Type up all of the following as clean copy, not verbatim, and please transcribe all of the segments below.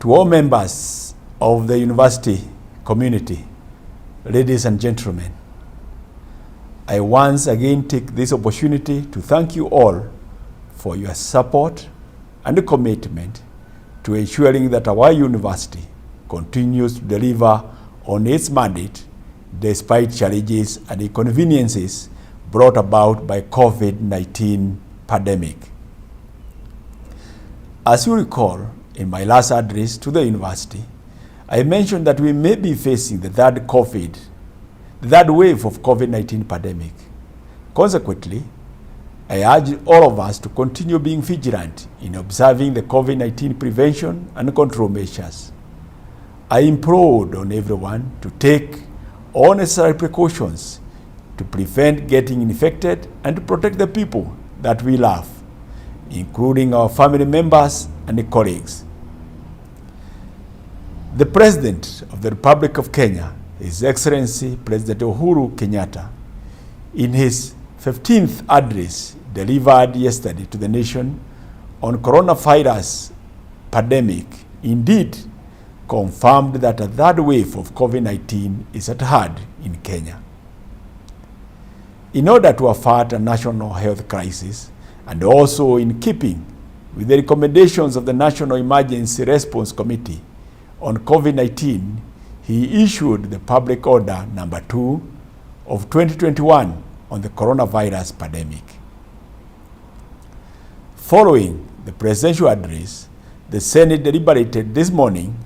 To all members of the university community, ladies and gentlemen, I once again take this opportunity to thank you all for your support and commitment to ensuring that our university continues to deliver on its mandate despite challenges and inconveniences brought about by COVID-19 pandemic. As you recall, in my last address to the university, I mentioned that we may be facing the third wave of COVID-19 pandemic. Consequently, I urge all of us to continue being vigilant in observing the COVID-19 prevention and control measures. I implored on everyone to take all necessary precautions to prevent getting infected and to protect the people that we love, including our family members and colleagues. The President of the Republic of Kenya, His Excellency President Uhuru Kenyatta, in his 15th address delivered yesterday to the nation on coronavirus pandemic, indeed confirmed that a third wave of COVID-19 is at hand in Kenya. In order to avert a national health crisis, and also in keeping with the recommendations of the National Emergency Response Committee on COVID-19, he issued the Public Order number 2 of 2021 on the coronavirus pandemic. Following the presidential address, the Senate deliberated this morning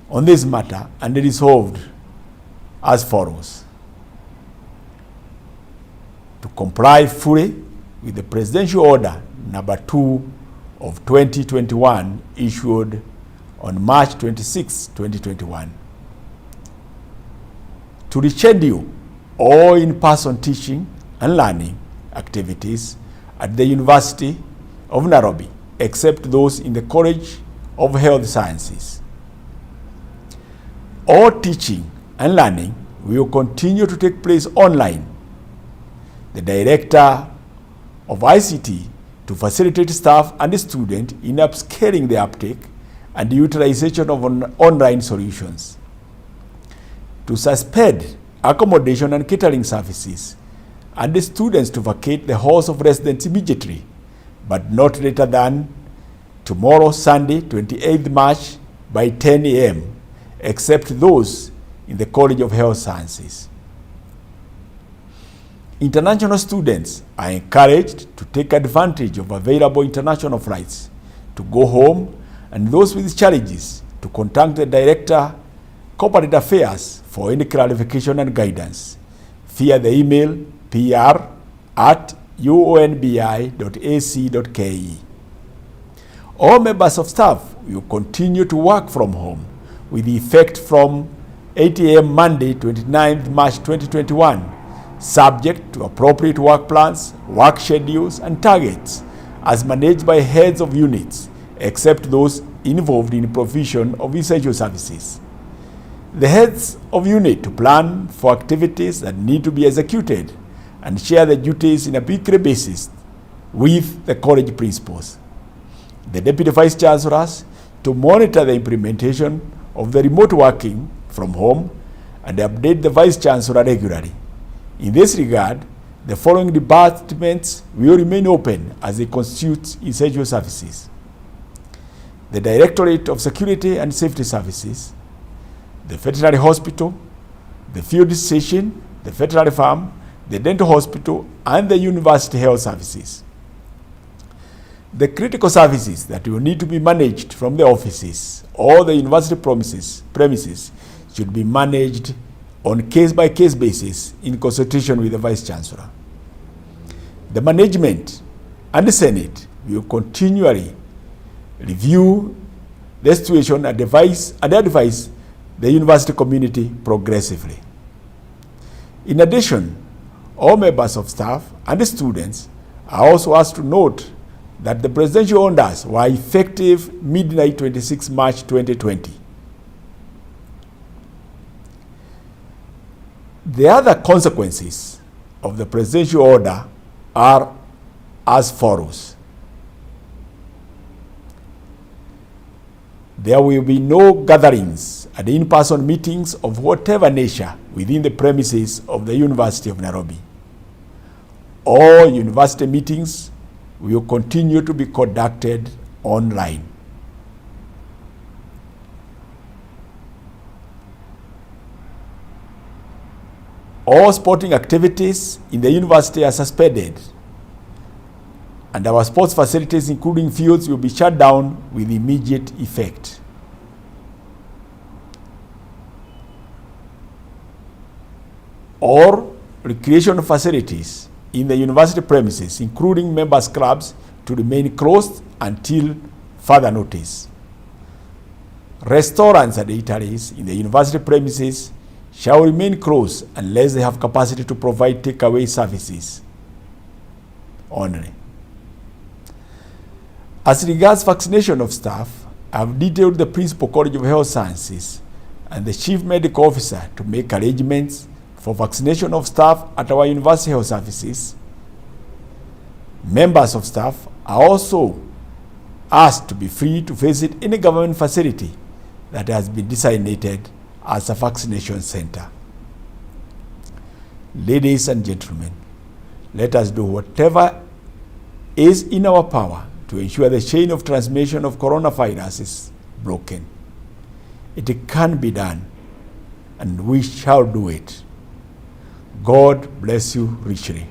on this matter and resolved as follows: to comply fully with the Presidential Order number 2 of 2021 issued on March 26, 2021. To reschedule all in-person teaching and learning activities at the University of Nairobi, except those in the College of Health Sciences. All teaching and learning will continue to take place online. The Director of ICT to facilitate staff and students in upscaling the uptake and the utilization of online solutions. To suspend accommodation and catering services and the students to vacate the halls of residence immediately, but not later than tomorrow, Sunday, 28th March by 10 a.m., except those in the College of Health Sciences. International students are encouraged to take advantage of available international flights to go home, and those with challenges to contact the Director, Corporate Affairs for any clarification and guidance via the email pr@uonbi.ac.ke. All members of staff will continue to work from home with effect from 8 a.m. Monday, 29th March 2021, subject to appropriate work plans, work schedules, and targets as managed by heads of units, except those involved in provision of essential services. The heads of unit to plan for activities that need to be executed and share the duties in a weekly basis with the college principals. The Deputy Vice-Chancellors to monitor the implementation of the remote working from home and update the Vice-Chancellor regularly. In this regard, the following departments will remain open as they constitute essential services: the Directorate of Security and Safety Services, the Veterinary Hospital, the Field Station, the Veterinary Farm, the Dental Hospital, and the University Health Services. The critical services that will need to be managed from the offices or the university premises should be managed on case-by-case basis in consultation with the Vice-Chancellor. The management and the Senate will continually review the situation and advise the university community progressively. In addition, all members of staff and the students are also asked to note that the presidential orders were effective midnight 26 March 2020. The other consequences of the presidential order are as follows. There will be no gatherings and in-person meetings of whatever nature within the premises of the University of Nairobi. All university meetings will continue to be conducted online. All sporting activities in the university are suspended, and our sports facilities, including fields, will be shut down with immediate effect. All recreation facilities in the university premises, including members' clubs, to remain closed until further notice. Restaurants and eateries in the university premises shall remain closed unless they have capacity to provide takeaway services only. As regards vaccination of staff, I have detailed the Principal College of Health Sciences and the Chief Medical Officer to make arrangements for vaccination of staff at our university health services. Members of staff are also asked to be free to visit any government facility that has been designated as a vaccination center. Ladies and gentlemen, let us do whatever is in our power to ensure the chain of transmission of coronavirus is broken. It can be done, and we shall do it. God bless you richly.